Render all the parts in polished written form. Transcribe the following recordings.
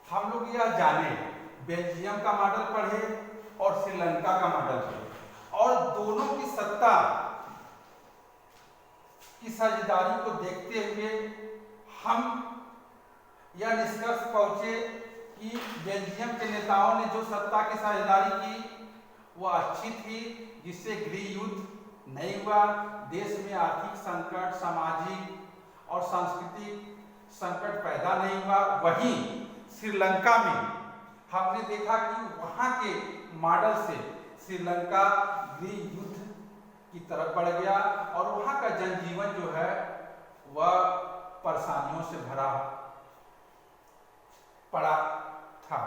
हम लोग यह जाने बेल्जियम का मॉडल पढ़े और श्रीलंका का मॉडल पढ़े और दोनों की सत्ता की साझेदारी को देखते हुए हम यह निष्कर्ष पहुंचे कि बेल्जियम के नेताओं ने जो सत्ता की साझेदारी की वह अच्छी थी, जिससे गृह युद्ध नहीं हुआ, देश में आर्थिक संकट, सामाजिक और सांस्कृतिक संकट पैदा नहीं हुआ। वहीं श्रीलंका में हमने देखा कि वहां के मॉडल से श्रीलंका गृह युद्ध की तरफ बढ़ गया और वहां का जनजीवन जो है वह परेशानियों से भरा पड़ा था।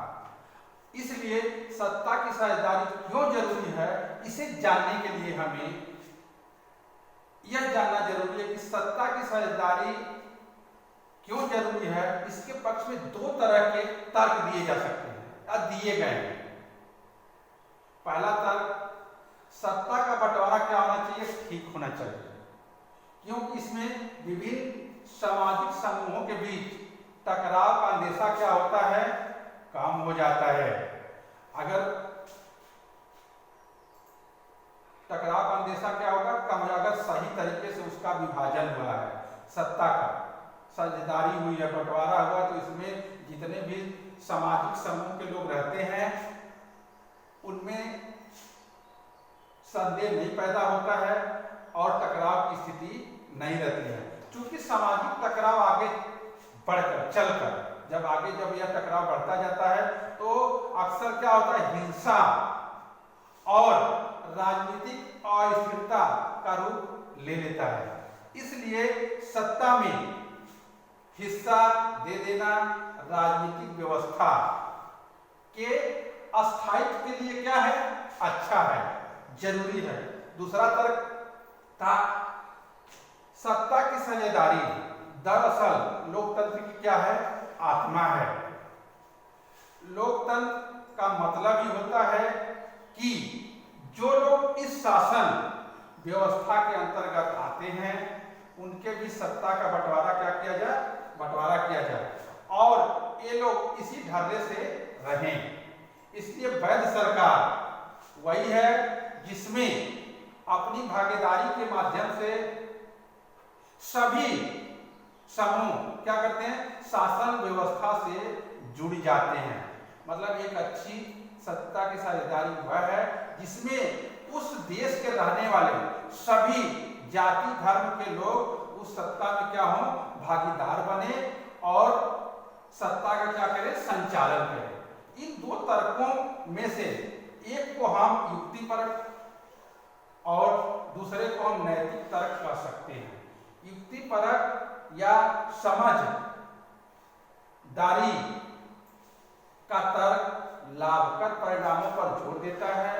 इसलिए सत्ता की साझेदारी क्यों जरूरी है, इसे जानने के लिए हमें यह जानना जरूरी है कि सत्ता की साझेदारी क्यों जरूरी है। इसके पक्ष में दो तरह के तर्क दिए जा सकते हैं या दिए गए हैं। पहला तर्क, सत्ता का बंटवारा क्या होना चाहिए, ठीक होना चाहिए, क्योंकि इसमें विभिन्न सामाजिक समूहों के बीच टकराव का अंदेशा क्या होता है, कम हो जाता है। अगर टकराव का अंदेशा क्या होगा, कम हो जाएगा। सही तरीके से उसका विभाजन हुआ है, सत्ता का साझेदारी हुई है, बंटवारा हुआ, तो इसमें जितने भी सामाजिक समूह के लोग रहते हैं उनमें संदेह नहीं पैदा होता है और टकराव की स्थिति नहीं रहती है। क्योंकि सामाजिक टकराव आगे बढ़कर चलकर जब यह टकराव बढ़ता जाता है तो अक्सर क्या होता है, हिंसा और राजनीतिक अस्थिरता का रूप ले लेता है। इसलिए सत्ता में हिस्सा दे देना राजनीतिक व्यवस्था के अस्थायित्व के लिए क्या है, अच्छा है, जरूरी है। दूसरा तर्क था, सत्ता की साझेदारी दरअसल लोकतंत्र की क्या है, आत्मा है। लोकतंत्र का मतलब ही होता है कि जो लोग इस शासन व्यवस्था के अंतर्गत आते हैं उनके भी सत्ता का बंटवारा किया जाए और ये लोग इसी ढर्रे से रहें। इसलिए वैध सरकार वही है जिसमें अपनी भागीदारी के माध्यम से सभी समूह क्या करते हैं, शासन व्यवस्था से जुड़ जाते हैं। मतलब एक अच्छी सत्ता की साझेदारी वह है जिसमें उस देश के रहने वाले सभी जाति धर्म के लोग उस सत्ता में क्या हो, भागीदार बने और सत्ता का क्या करें, संचालन करें। इन दो तर्कों में से एक को हम युक्तिपरक और दूसरे को हम नैतिक तर्क कह सकते हैं। युक्तिपरक या समझदारी का तर्क लाभकर परिणामों पर जोर देता है।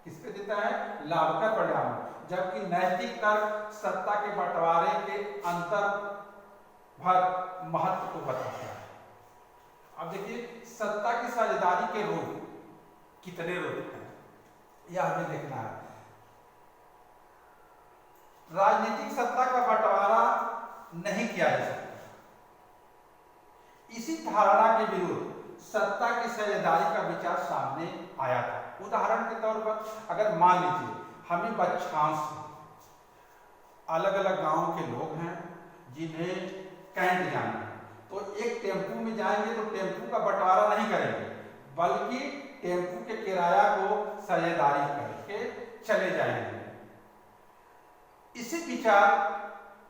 किस पे देता है, लाभकर परिणामों। जबकि नैतिक तर्क सत्ता के बंटवारे के अंतर महत्व को बताता है। अब देखिए, सत्ता की साझेदारी के रूप कितने रूप हैं यह हमें देखना है। राजनीतिक सत्ता का बंटवारा नहीं किया जा सकता। इसी धारणा के विरुद्ध सत्ता की साझेदारी का विचार सामने आया था। उदाहरण के तौर पर अगर मान लीजिए हमें बच्छांश अलग अलग गांव के लोग हैं जिन्हें कैंट जाना है, तो एक टेम्पू में जाएंगे तो टेम्पू का बंटवारा नहीं करेंगे, बल्कि टेम्पू के किराया को साझेदारी करके चले जाएंगे। इसी विचार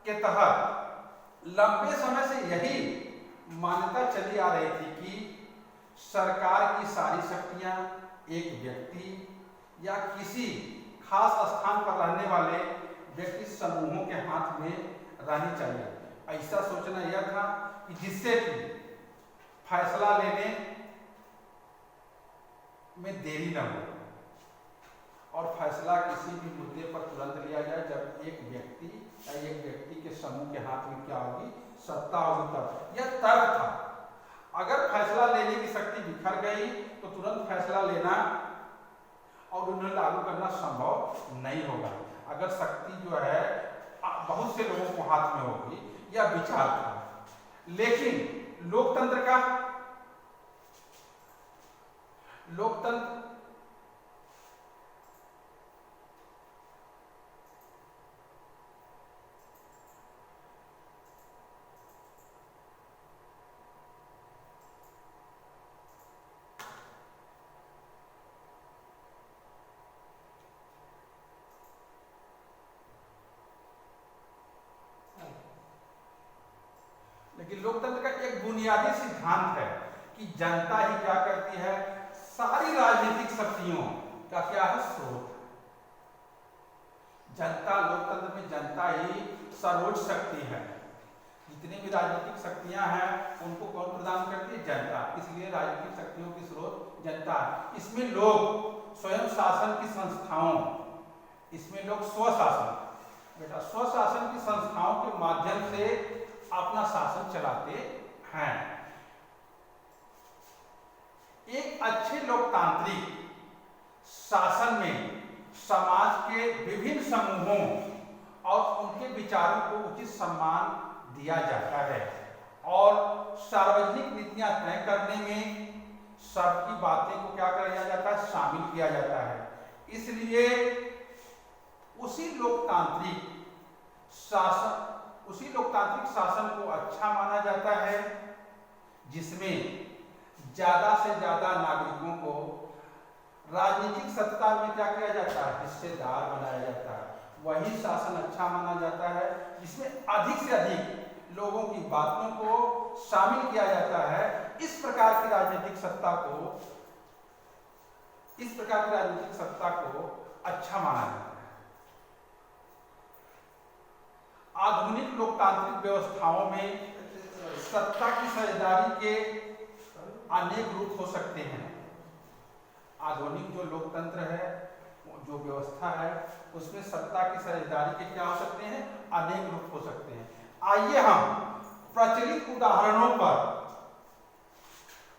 के तहत लंबे समय से यही मान्यता चली आ रही थी कि सरकार की सारी शक्तियां एक व्यक्ति या किसी खास स्थान पर रहने वाले व्यक्ति समूहों के हाथ में रहनी चाहिए। ऐसा सोचना यह था कि जिससे कि फैसला लेने में देरी न हो और फैसला किसी भी मुद्दे पर तुरंत लिया जाए जब एक व्यक्ति के समूह के हाथ में क्या होगी, सत्ता होगी। तब यह तर्क था। अगर फैसला लेने की शक्ति बिखर गई तो तुरंत फैसला लेना और उन्हें लागू करना संभव नहीं होगा। अगर शक्ति जो है बहुत से लोगों को हाथ में होगी, यह विचार था। लेकिन लोकतंत्र का लोकतंत्र लेकिन लोकतंत्र का एक बुनियादी सिद्धांत है कि जनता ही क्या करती है, सारी राजनीतिक शक्तियों का क्या है, स्रोत। जनता, लोकतंत्र में जनता ही सर्वोच्च शक्ति है। जितनी भी राजनीतिक शक्तियां हैं उनको कौन प्रदान करती है, जनता। इसलिए राजनीतिक शक्तियों की स्रोत जनता है। इसमें लोग स्वयं शासन की संस्थाओं, इसमें लोग स्वशासन, बेटा स्वशासन की संस्थाओं के माध्यम से अपना शासन चलाते हैं। एक अच्छे लोकतांत्रिक शासन में समाज के विभिन्न समूहों और उनके विचारों को उचित सम्मान दिया जाता है और सार्वजनिक नीतियां तय करने में सबकी बातें को क्या किया जाता है, शामिल किया जाता है। इसलिए उसी लोकतांत्रिक शासन को अच्छा माना जाता है जिसमें ज्यादा से ज्यादा नागरिकों को राजनीतिक सत्ता में क्या किया जाता है, हिस्सेदार बनाया जाता है। वही शासन अच्छा माना जाता है जिसमें अधिक से अधिक लोगों की बातों को शामिल किया जाता है। इस प्रकार की राजनीतिक सत्ता को अच्छा माना जाता है। आधुनिक लोकतांत्रिक व्यवस्थाओं में सत्ता की साझेदारी के अनेक रूप हो सकते हैं। आधुनिक जो लोकतंत्र है, जो व्यवस्था है, उसमें सत्ता की साझेदारी के क्या हो सकते हैं, अनेक रूप हो सकते हैं। आइए हम प्रचलित उदाहरणों पर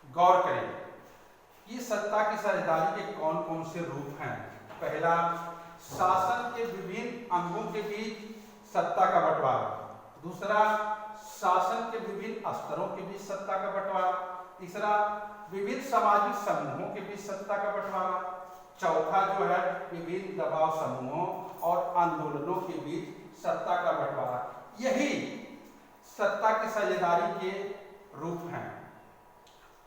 गौर करें कि सत्ता की साझेदारी के कौन कौन से रूप हैं। पहला, शासन के विभिन्न अंगों के बीच सत्ता का बंटवारा। दूसरा, शासन के विभिन्न स्तरों के बीच सत्ता का बंटवारा। तीसरा, विभिन्न सामाजिक समूहों के बीच सत्ता का बंटवारा। चौथा जो है, विभिन्न दबाव समूहों और आंदोलनों के बीच सत्ता का बंटवारा। यही सत्ता की साझेदारी के रूप हैं।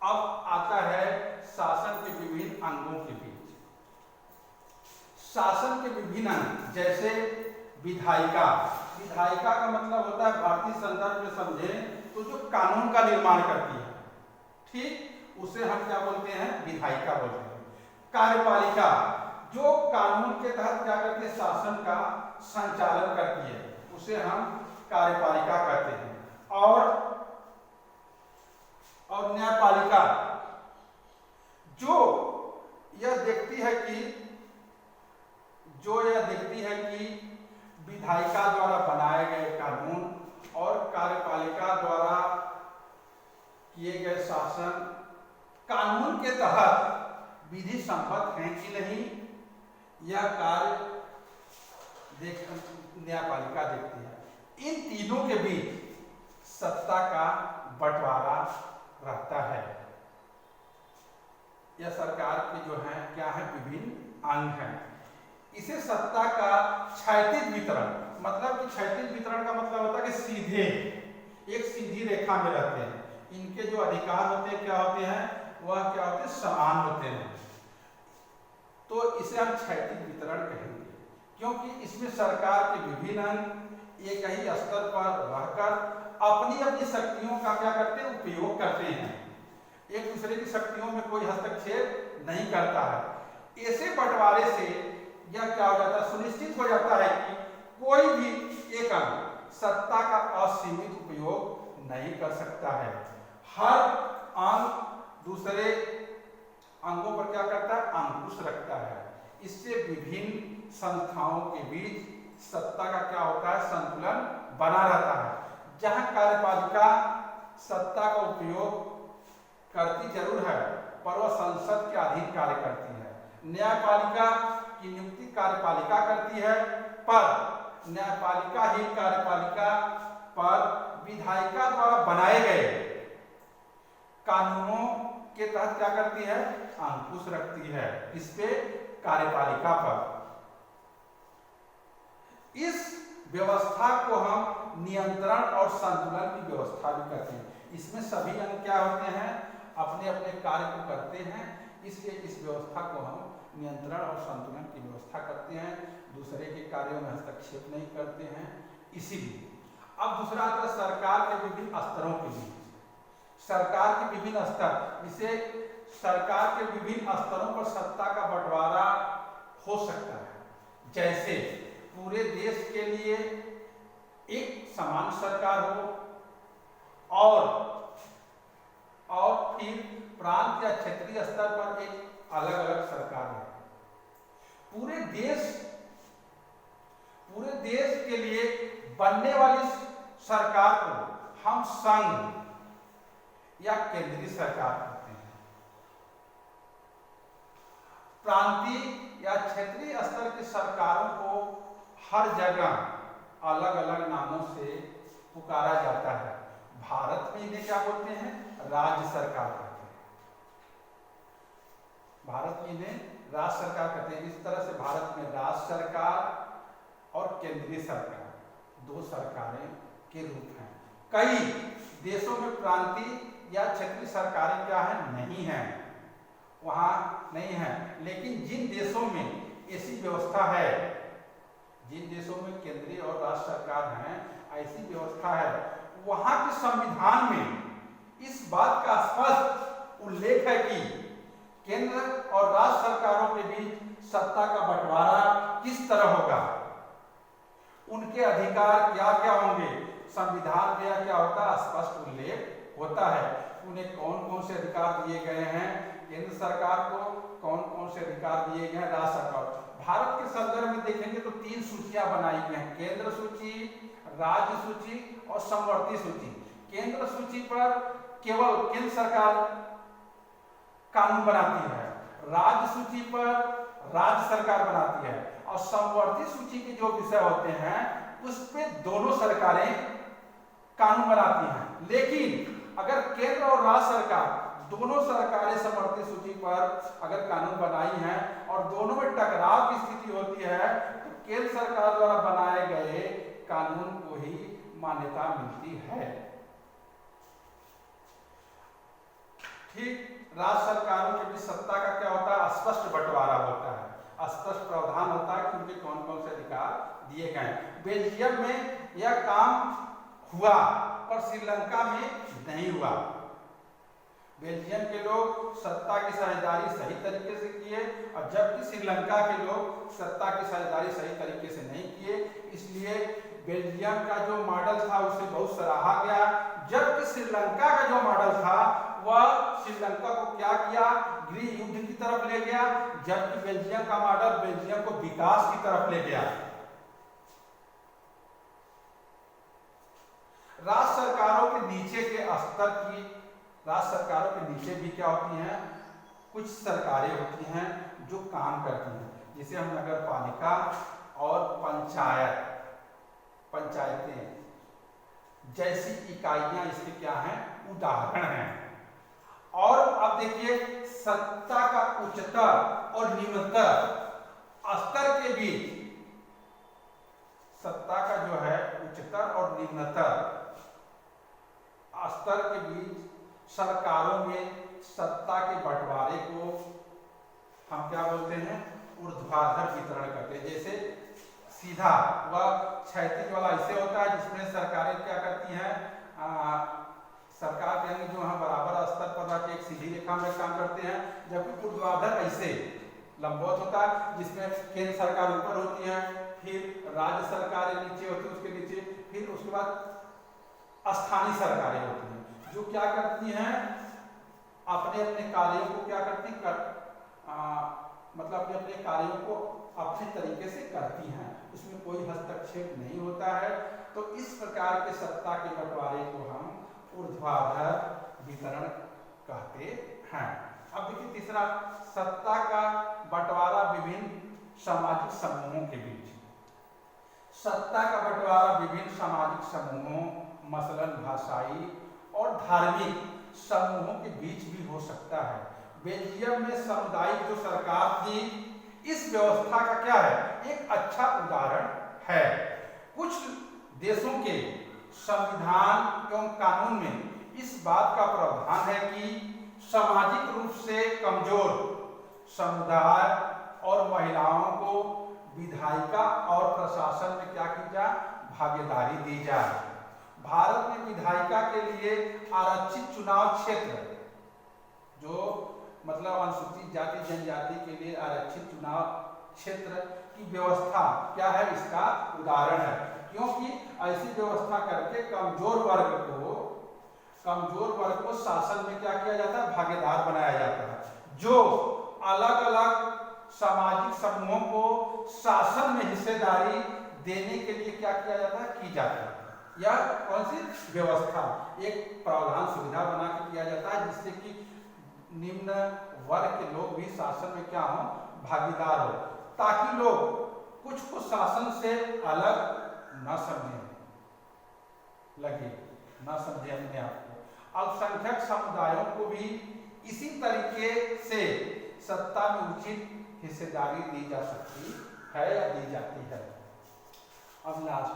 अब आता है शासन के विभिन्न अंगों के बीच। शासन के विभिन्न अंग, जैसे विधायिका। विधायिका का मतलब होता है, भारतीय संदर्भ में समझे तो जो कानून का निर्माण करती है, ठीक, उसे हम क्या बोलते हैं, विधायिका बोलते हैं। कार्यपालिका, जो कानून के तहत क्या करती है, शासन का संचालन करती है, उसे हम कार्यपालिका कहते हैं। और न्यायपालिका, जो यह देखती है कि विधायिका द्वारा बनाए गए कानून और कार्यपालिका द्वारा किए गए शासन कानून के तहत विधि सम्मत हैं कि नहीं, यह कार्य न्यायपालिका देखती है। इन तीनों के बीच सत्ता का बंटवारा रहता है। यह सरकार के जो है क्या है, विभिन्न अंग हैं। इसे सत्ता का क्षैतिज वितरण, मतलब कि क्षैतिज वितरण का मतलब होता है कि सीधे एक सीधी रेखा में रहते हैं। इनके जो अधिकार होते हैं क्या होते हैं, वह क्या होते हैं, समान होते हैं। तो इसे हम क्षैतिज वितरण कहेंगे, क्योंकि इसमें सरकार के विभिन्न अंग एक ही स्तर पर रहकर अपनी अपनी शक्तियों का क्या करते हैं, उपयोग करते हैं। एक दूसरे की शक्तियों में कोई हस्तक्षेप नहीं करता है। ऐसे बंटवारे से यह क्या हो जाता है, सुनिश्चित हो जाता है कि कोई भी एक अंग सत्ता का असीमित उपयोग नहीं कर सकता है। हर अंग दूसरे अंगों पर क्या करता है, अंकुश रखता है। इससे विभिन्न संस्थाओं के बीच सत्ता का क्या होता है, संतुलन बना रहता है। जहां कार्यपालिका सत्ता का उपयोग करती जरूर है, पर वह संसद के अधीन कार्य करती है। न्यायपालिका की नियुक्ति कार्यपालिका करती है, पर न्यायपालिका ही कार्यपालिका पर विधायिका द्वारा बनाए गए कानूनों के तहत क्या करती है, अंकुश रखती है। इस पे कार्यपालिका पर। इस व्यवस्था को हम नियंत्रण और संतुलन की व्यवस्था भी कहते हैं। इसमें सभी अंग क्या होते हैं, अपने अपने कार्य को करते हैं, इसलिए इस व्यवस्था को हम नियंत्रण और संतुलन की व्यवस्था करते हैं, दूसरे के कार्यों में हस्तक्षेप नहीं करते हैं। इसीलिए अब दूसरा आता है सरकार के विभिन्न स्तरों के बीच। सरकार के विभिन्न स्तर, जिसे सरकार के विभिन्न स्तरों पर सत्ता का बंटवारा हो सकता है। जैसे पूरे देश के लिए एक समान सरकार हो, और फिर प्रांत या क्षेत्रीय स्तर पर एक अलग अलग सरकार है। पूरे देश के लिए बनने वाली सरकार को हम संघ या केंद्रीय सरकार कहते हैं। प्रांतीय या क्षेत्रीय स्तर की सरकारों को हर जगह अलग अलग नामों से पुकारा जाता है। भारत में इन्हें क्या बोलते हैं, राज्य सरकार कहते हैं। भारत में इन्हें राज्य सरकार कहते हैं। इस तरह से भारत में राज्य सरकार और केंद्रीय सरकार दो सरकारें के रूप हैं। कई देशों में प्रांतीय या क्षेत्रीय सरकारें क्या है, नहीं है, वहां नहीं है। लेकिन जिन देशों में ऐसी व्यवस्था है, जिन देशों में केंद्रीय और राज्य सरकार हैं, ऐसी व्यवस्था है, वहां के संविधान में इस बात का स्पष्ट उल्लेख है कि केंद्र और राज्य सरकारों के बीच सत्ता का बंटवारा किस तरह होगा, उनके अधिकार क्या क्या होंगे। संविधान में क्या होता है, स्पष्ट उल्लेख होता है। उन्हें कौन कौन से अधिकार दिए गए हैं, केंद्र सरकार को कौन कौन से अधिकार दिए गए हैं, राज्य सरकार। भारत के संदर्भ में देखेंगे तो 3 सूचियां बनाई गई हैं, केंद्र सूची, राज्य सूची और समवर्ती सूची। केंद्र सूची पर केवल केंद्र सरकार कानून बनाती है, राज्य सूची पर राज्य सरकार बनाती है, और समवर्ती सूची के जो विषय होते हैं उस पे दोनों सरकारें कानून बनाती हैं। लेकिन अगर केंद्र और राज्य सरकार दोनों सरकारें समवर्ती सूची पर अगर कानून बनाई हैं और दोनों में टकराव की स्थिति होती है, तो केंद्र सरकार द्वारा बनाए गए कानून को ही मान्यता मिलती है। ठीक राज्य सरकारों के बीच सत्ता का क्या होता है, स्पष्ट बंटवारा होता है, स्पष्ट प्रावधान होता है कि उनके कौन कौन से अधिकार दिए गए। बेल्जियम में यह काम हुआ पर श्रीलंका में नहीं हुआ। बेल्जियम के लोग सत्ता की साझेदारी सही तरीके से किए, और जबकि श्रीलंका के लोग सत्ता की साझेदारी सही तरीके से नहीं किए। इसलिए बेल्जियम का जो मॉडल था उसे बहुत सराहा गया, जबकि श्रीलंका का जो मॉडल था वह श्रीलंका को क्या किया, गृह युद्ध की तरफ ले गया, जबकि बेल्जियम का मॉडल बेल्जियम को विकास की तरफ ले गया। राज्य सरकारों के नीचे के स्तर की, राज्य सरकारों के नीचे भी क्या होती हैं, कुछ सरकारें होती हैं जो काम करती हैं, जिसे हम नगर पालिका और पंचायतें जैसी इकाइयां इसके क्या हैं, उदाहरण हैं। और अब देखिए सत्ता का उच्चतर और निम्नतर स्तर के बीच, सत्ता का जो है उच्चतर और निम्नतर स्तर के बीच सरकारों में सत्ता के बंटवारे को हम क्या बोलते हैं, ऊर्ध्वाधर वितरण करते हैं। जैसे सीधा व क्षैतिज वाला ऐसे होता है जिसमें सरकारें क्या करती हैं, सरकार के अंग जो है बराबर स्तर पर रख एक सीधी रेखा में काम करते हैं, जबकि ऊर्ध्वाधर ऐसे लंबवत होता है जिसमें केंद्र सरकार ऊपर होती है, फिर राज्य सरकारें नीचे होती है, उसके नीचे फिर उसके बाद स्थानीय सरकारें होती हैं, जो क्या करती हैं, अपने अपने कार्यों को क्या करती मतलब अपने अपने कार्यों को अपने तरीके से करती हैं, उसमें कोई हस्तक्षेप नहीं होता है। तो इस प्रकार के सत्ता के बंटवारे को हम ऊर्ध्वाधर वितरण कहते हैं। अब देखिए तीसरा, सत्ता का बंटवारा विभिन्न सामाजिक समूहों के बीच। सत्ता का बंटवारा विभिन्न सामाजिक समूहों, मसलन भाषाई और धार्मिक समूहों के बीच भी हो सकता है। बेल्जियम में सामुदायिक जो सरकार थी, इस व्यवस्था का क्या है, एक अच्छा उदाहरण है। कुछ देशों के संविधान एवं कानून में इस बात का प्रावधान है कि सामाजिक रूप से कमजोर समुदाय और महिलाओं को विधायिका और प्रशासन में क्या की जाए, भागीदारी दी जाए। भारत में विधायिका के लिए आरक्षित चुनाव क्षेत्र, जो मतलब अनुसूचित जाति जनजाति के लिए आरक्षित चुनाव क्षेत्र की व्यवस्था क्या है, इसका उदाहरण है। क्योंकि ऐसी व्यवस्था करके कमजोर वर्ग को शासन में क्या किया जाता है, भागीदार बनाया जाता है। जो अलग अलग सामाजिक समूहों को शासन में हिस्सेदारी देने के लिए क्या किया जाता है, की जाता है। यह कौन सी व्यवस्था, एक प्रावधान सुविधा बना के किया जाता है, जिससे कि निम्न वर्ग के लोग भी शासन में क्या हो, भागीदार हो, ताकि लोग कुछ को शासन से अलग न समझे अपने आप को। अल्पसंख्यक समुदायों को भी इसी तरीके से सत्ता में उचित हिस्सेदारी दी जा सकती है या दी जाती है। अब लास्ट,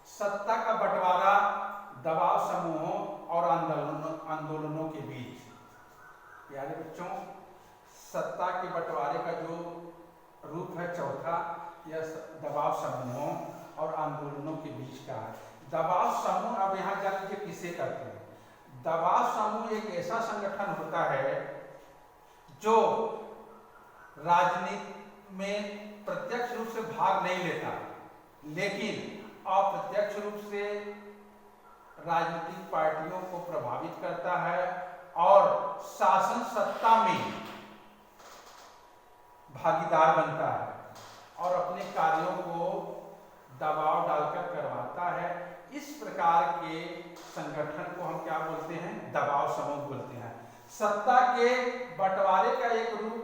सत्ता का बंटवारा दबाव समूहों और आंदोलनों के बीच। प्यारे बच्चों, सत्ता के बंटवारे का जो रूप है चौथा, यह दबाव समूहों और आंदोलनों के बीच का है। दबाव समूह, अब यहाँ जान लीजिए किसे कहते हैं। दबाव समूह एक ऐसा संगठन होता है जो राजनीति में प्रत्यक्ष रूप से भाग नहीं लेता, लेकिन अप्रत्यक्ष रूप से राजनीतिक पार्टियों को प्रभावित करता है और शासन सत्ता में भागीदार बनता है और अपने कार्यों को दबाव डालकर करवाता है। इस प्रकार के संगठन को हम क्या बोलते हैं, दबाव समूह बोलते हैं। सत्ता के बंटवारे का एक रूप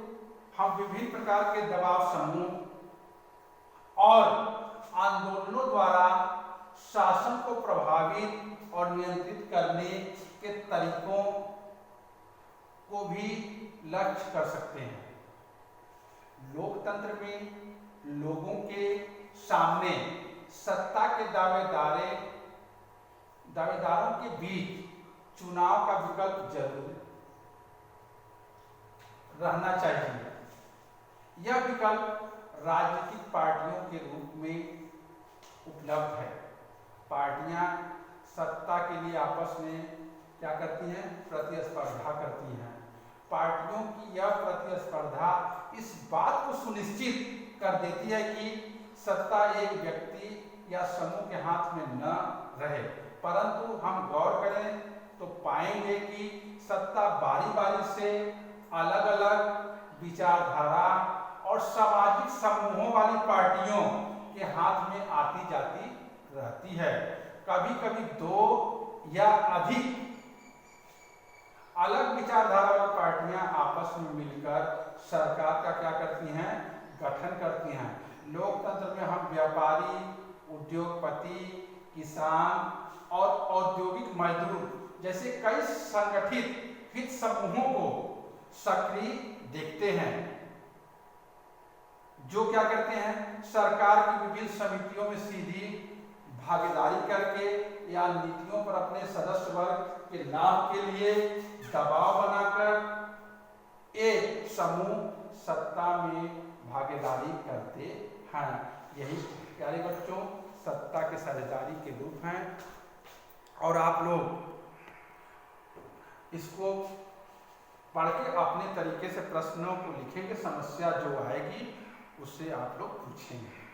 हम विभिन्न प्रकार के दबाव समूह और आंदोलनों द्वारा शासन को प्रभावित और नियंत्रित करने के तरीकों को भी लक्ष्य कर सकते हैं। लोकतंत्र में लोगों के सामने सत्ता के दावेदारों के बीच चुनाव का विकल्प जरूर रहना चाहिए। यह विकल्प राजनीतिक पार्टियों के रूप में उपलब्ध है। पार्टियां सत्ता के लिए आपस में क्या करती हैं, प्रतिस्पर्धा करती हैं। पार्टियों की यह प्रतिस्पर्धा इस बात को सुनिश्चित कर देती है कि सत्ता एक व्यक्ति या समूह के हाथ में न रहे, परंतु हम गौर करें तो पाएंगे कि सत्ता बारी बारी से अलग अलग विचारधारा और सामाजिक समूहों वाली पार्टियों के हाथ में आती जाती रहती है। कभी कभी दो या अधिक अलग विचारधारा वाली पार्टियां आपस में मिलकर सरकार का क्या करती हैं, गठन करती हैं। लोकतंत्र में हम व्यापारी, उद्योगपति, किसान और औद्योगिक मजदूर जैसे कई संगठित हित समूहों को सक्रिय देखते हैं, जो क्या करते हैं, सरकार की विभिन्न समितियों में सीधी भागीदारी करके या नीतियों पर अपने सदस्य वर्ग के लाभ के लिए दबाव बनाकर एक समूह सत्ता में भागीदारी करते हैं। यही प्यारे बच्चों सत्ता के साझेदारी के रूप हैं और आप लोग इसको पढ़ के अपने तरीके से प्रश्नों को लिखेंगे, समस्या जो आएगी उससे आप लोग पूछेंगे।